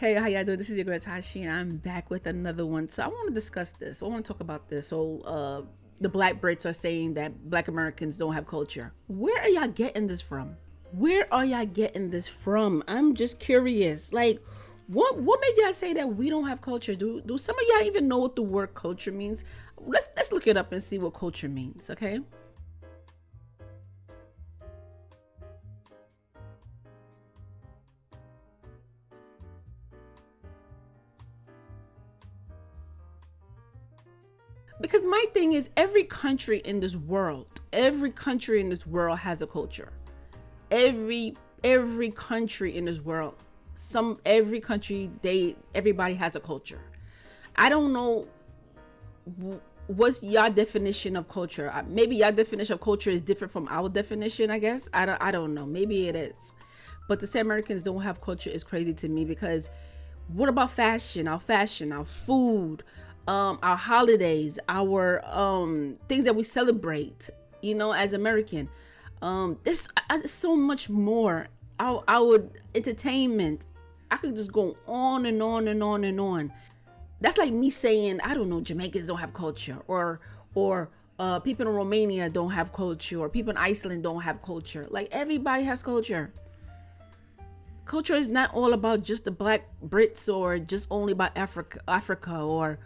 Hey, how y'all doing? This is your girl Tashi, and I'm back with another one. So I want to discuss this. I want to talk about this. So the Black Brits are saying that Black Americans don't have culture. Where are y'all getting this from? Where are y'all getting this from? I'm just curious. Like, what made y'all say that we don't have culture? Do some of y'all even know what the word culture means? Let's look it up and see what culture means. Okay. Because my thing is every country in this world has a culture. Every country in this world, every country, everybody has a culture. I don't know what's your definition of culture. Maybe your definition of culture is different from our definition, I guess. I don't know. Maybe it is. But to say Americans don't have culture is crazy to me, because what about fashion, our food, our holidays, our things that we celebrate, as American. There's so much more. Our entertainment, I could just go on and on and on and on. That's like me saying, I don't know, Jamaicans don't have culture, or people in Romania don't have culture, or people in Iceland don't have culture. Like, everybody has culture. Culture is not all about just the Black Brits, or just only about Africa, or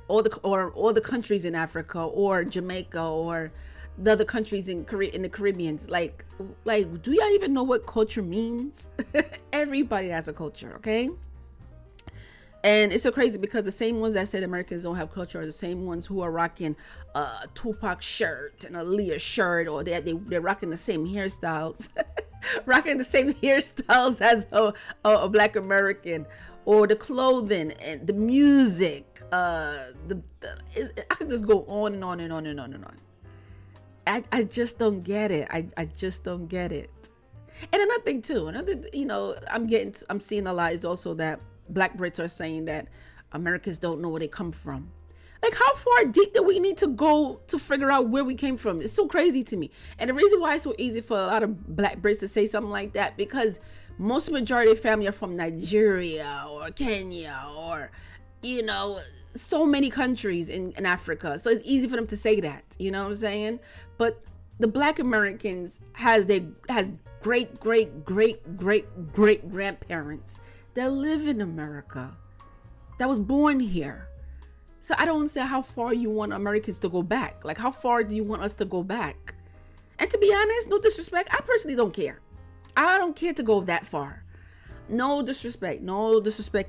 all the countries in Africa, or Jamaica, or the other countries in the Caribbean. Like, do y'all even know what culture means? Everybody has a culture, okay? And it's so crazy, because the same ones that said Americans don't have culture are the same ones who are rocking a Tupac shirt and a Leah shirt, or they're rocking the same hairstyles, rocking the same hairstyles as a Black American, or the clothing and the music. I could just go on and on and on and on and on. I just don't get it. I just don't get it. And another thing too, I'm seeing a lot is also that Black Brits are saying that Americans don't know where they come from. Like, how far deep do we need to go to figure out where we came from? It's so crazy to me. And the reason why it's so easy for a lot of Black Brits to say something like that, because most majority of family are from Nigeria or Kenya, or so many countries in Africa. So it's easy for them to say that, you know what I'm saying? But the Black Americans has great grandparents that live in America, that was born here. So I don't understand how far you want Americans to go back. Like, how far do you want us to go back? And to be honest, no disrespect, I personally don't care. I don't care to go that far. No disrespect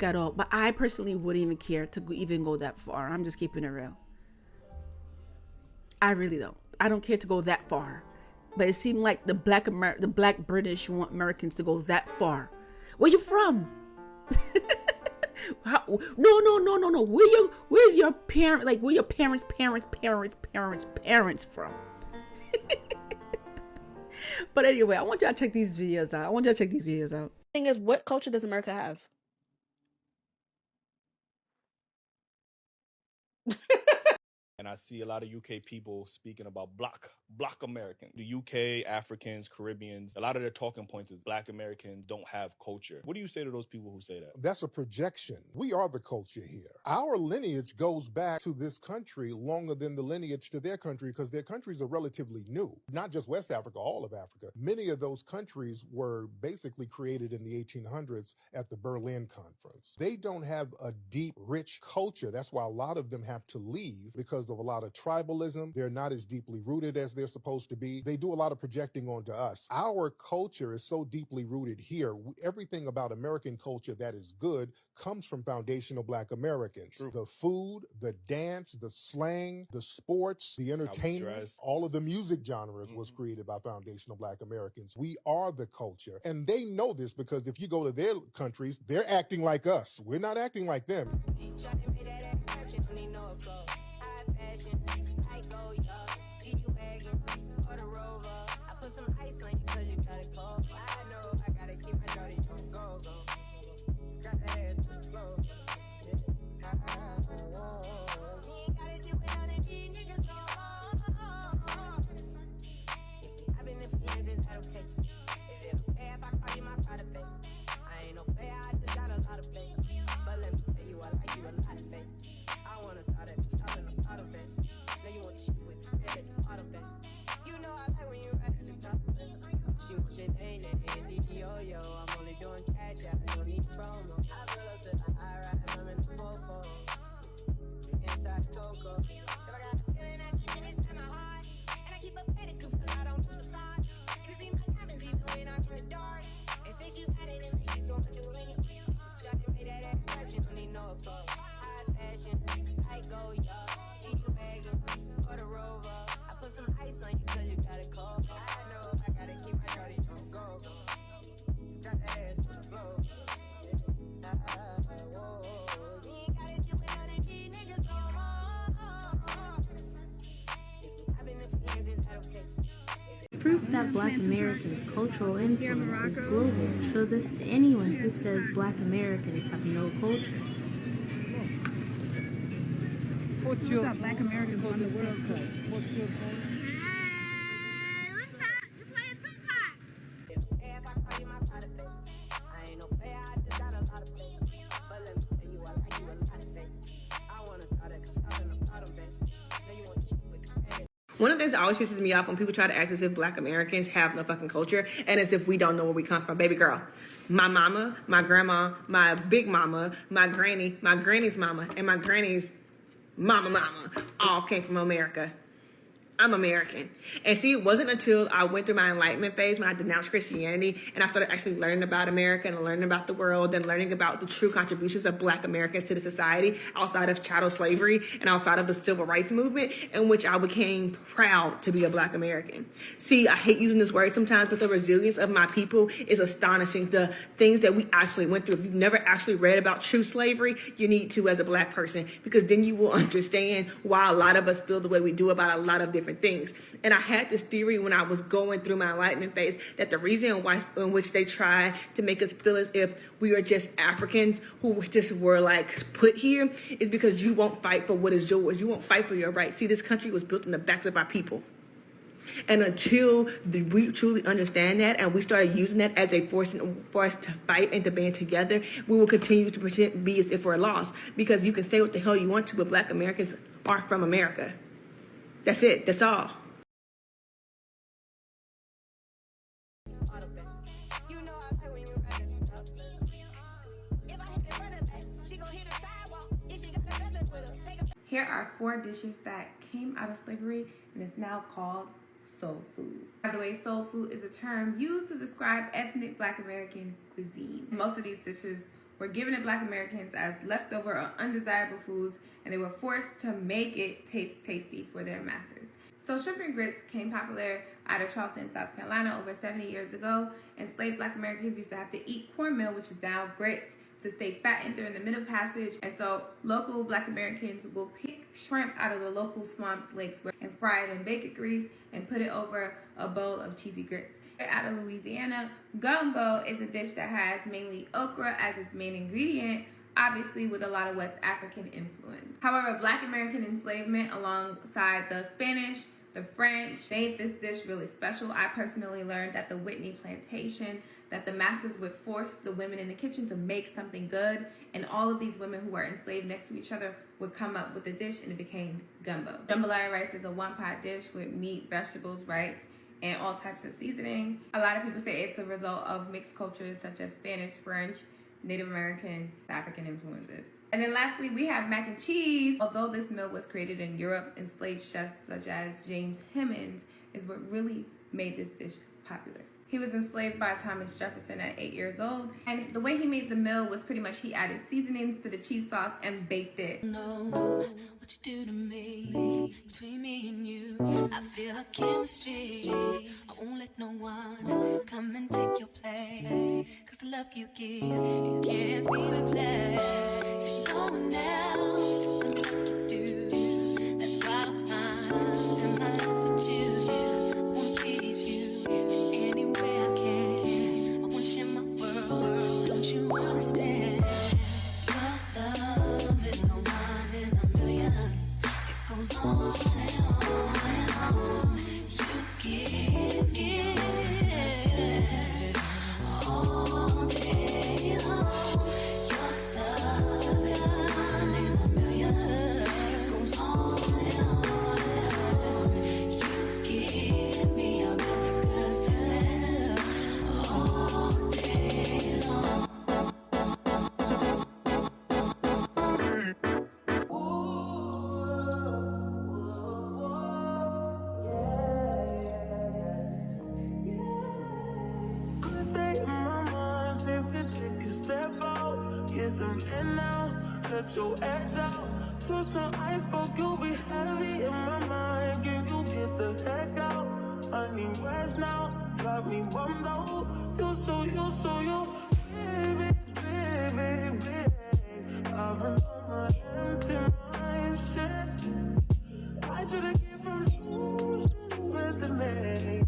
at all. But I personally wouldn't even care to even go that far. I'm just keeping it real. I really don't. I don't care to go that far. But it seemed like the Black British want Americans to go that far. Where you from? No. Where's your parent? Like, where your parents from? But anyway, I want y'all to check these videos out. Thing is, what culture does America have? And I see a lot of UK people speaking about Black American. The UK, Africans, Caribbeans, a lot of their talking points is Black Americans don't have culture. What do you say to those people who say that? That's a projection. We are the culture here. Our lineage goes back to this country longer than the lineage to their country, because their countries are relatively new. Not just West Africa, all of Africa. Many of those countries were basically created in the 1800s at the Berlin Conference. They don't have a deep, rich culture. That's why a lot of them have to leave, because of a lot of tribalism. They're not as deeply rooted as they're supposed to be. They do a lot of projecting onto us. Our culture is so deeply rooted here. Everything about American culture that is good comes from foundational Black Americans. True. The food, the dance, the slang, the sports, the entertainment, all of the music genres was created by foundational Black Americans. We are the culture. And they know this, because if you go to their countries, they're acting like us. We're not acting like them. Proof that Black Americans' cultural influence is global. Show this to anyone who says Black Americans have no culture. What's Black Americans on the world cup? What's your what's that? You playing Tupac? One of the things that always pisses me off when people try to act as if Black Americans have no fucking culture and as if we don't know where we come from. Baby girl, my mama, my grandma, my big mama, my granny, my granny's mama, and my granny's mama all came from America. I'm American. And see, it wasn't until I went through my Enlightenment phase when I denounced Christianity and I started actually learning about America and learning about the world and learning about the true contributions of Black Americans to the society outside of chattel slavery and outside of the civil rights movement, in which I became proud to be a Black American. See, I hate using this word sometimes, but the resilience of my people is astonishing. The things that we actually went through. If you've never actually read about true slavery, you need to as a Black person, because then you will understand why a lot of us feel the way we do about a lot of different things. And I had this theory when I was going through my Enlightenment phase that the reason why in which they try to make us feel as if we are just Africans who just were like put here is because you won't fight for what is yours. You won't fight for your rights. See, this country was built on the backs of our people. And until we truly understand that and we started using that as a force for us to fight and to band together, we will continue to be as if we're lost. Because you can say what the hell you want to, but Black Americans are from America. That's it. That's all. Here are 4 dishes that came out of slavery and is now called soul food. By the way, soul food is a term used to describe ethnic Black American cuisine. Most of these dishes were given to Black Americans as leftover or undesirable foods, and they were forced to make it taste tasty for their masters. So shrimp and grits became popular out of Charleston, South Carolina over 70 years ago. Enslaved Black Americans used to have to eat cornmeal, which is now grits, to stay fattened during the Middle Passage. And so local Black Americans will pick shrimp out of the local swamps, lakes, and fry it in bacon grease and put it over a bowl of cheesy grits. Out of Louisiana, gumbo is a dish that has mainly okra as its main ingredient, obviously with a lot of West African influence. However, Black American enslavement alongside the Spanish, the French, made this dish really special. I personally learned at the Whitney plantation that the masters would force the women in the kitchen to make something good, and all of these women who were enslaved next to each other would come up with a dish, and it became gumbo. Jambalaya rice is a one-pot dish with meat, vegetables, rice, and all types of seasoning. A lot of people say it's a result of mixed cultures such as Spanish, French, Native American, African influences. And then lastly, we have mac and cheese. Although this meal was created in Europe, enslaved chefs such as James Hemings is what really made this dish popular. He was enslaved by Thomas Jefferson at 8 years old, and the way he made the meal was pretty much he added seasonings to the cheese sauce and baked it. No, what you do to me, between me and you, I feel a chemistry. I won't let no one come and take your place, cause the love you give, it can't be replaced. See, no one else can do what you do. That's why I spend my life with you. I wanna please you any way I can. I wanna share my world, don't you understand? Your love is no one in a million. It goes on and on and on. You give all day long. get some in now. Let your edge out. To some iceberg, you'll be heavy in my mind. Can you get the heck out? I need rest now. Got me bummed out. You baby, baby, baby. I've been on my empty mind, shit. I should've came from losing the best in me.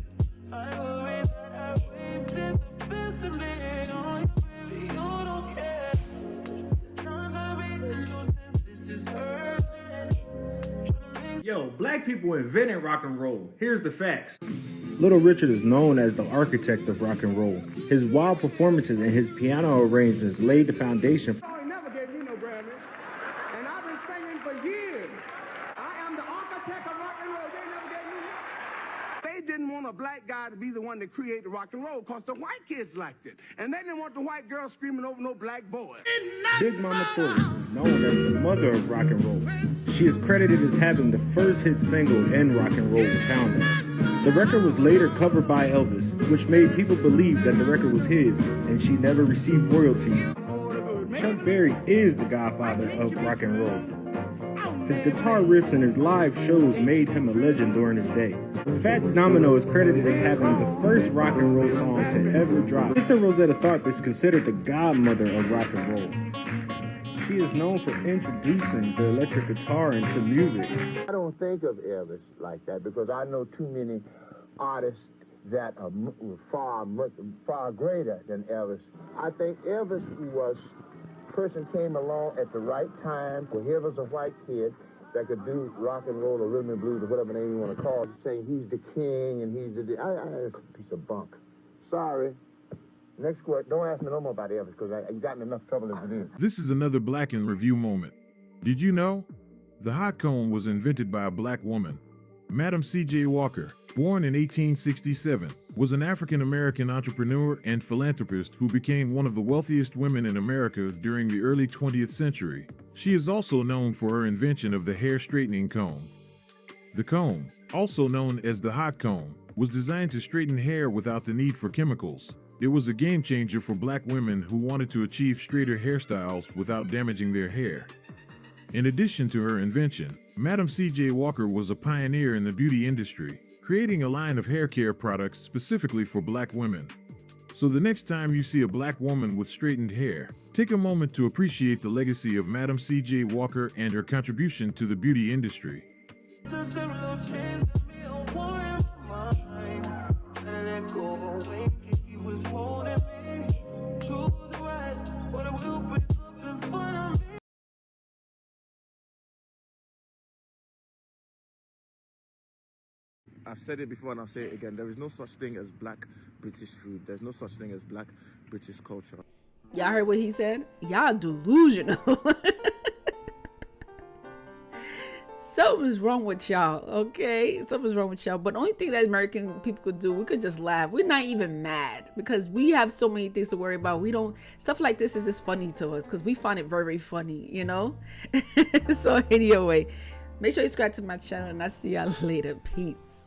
I worry that I wasted the best in me. Oh, you, baby, you don't care. Not trying to be a nuisance, this is urgent. Yo, black people invented rock and roll. Here's the facts. Little Richard is known as the architect of rock and roll. His wild performances and his piano arrangements laid the foundation. Oh, he never gave me no Grammy. And I've been singing for years. I am the architect of rock and roll. They never gave me. They didn't want a black guy to be the one to create the rock and roll because the white kids liked it. And they didn't want the white girl screaming over no black boy. Big Mama Thornton is known as the mother of rock and roll. She is credited as having the first hit single in rock and roll with Pound That. The record was later covered by Elvis, which made people believe that the record was his, and she never received royalties. Chuck Berry is the godfather of rock and roll. His guitar riffs and his live shows made him a legend during his day. Fats Domino is credited as having the first rock and roll song to ever drop. Mr. Rosetta Tharpe is considered the godmother of rock and roll. She is known for introducing the electric guitar into music. I don't think of Elvis like that because I know too many artists that are far greater than Elvis. I think Elvis person came along at the right time. Well, here was a white kid that could do rock and roll or rhythm and blues or whatever name you want to call it, saying he's the king and he's the... I piece of bunk. Sorry. Next question. Don't ask me no more about Elvis because I got in enough trouble as it is. This is another Black in Review moment. Did you know? The hot comb was invented by a black woman. Madam C.J. Walker, born in 1867, was an African-American entrepreneur and philanthropist who became one of the wealthiest women in America during the early 20th century. She is also known for her invention of the hair straightening comb. The comb, also known as the hot comb, was designed to straighten hair without the need for chemicals. It was a game changer for black women who wanted to achieve straighter hairstyles without damaging their hair. In addition to her invention, Madam C.J. Walker was a pioneer in the beauty industry, creating a line of hair care products specifically for black women. So the next time you see a black woman with straightened hair, take a moment to appreciate the legacy of Madam C.J. Walker and her contribution to the beauty industry. I've said it before and I'll say it again. There is no such thing as black British food. There's no such thing as black British culture. Y'all heard what he said? Y'all delusional. Something's wrong with y'all, okay? Something's wrong with y'all. But the only thing that American people could do, we could just laugh. We're not even mad because we have so many things to worry about. We don't, stuff like this is just funny to us because we find it very, very funny, you know? So anyway, make sure you subscribe to my channel and I'll see y'all later. Peace.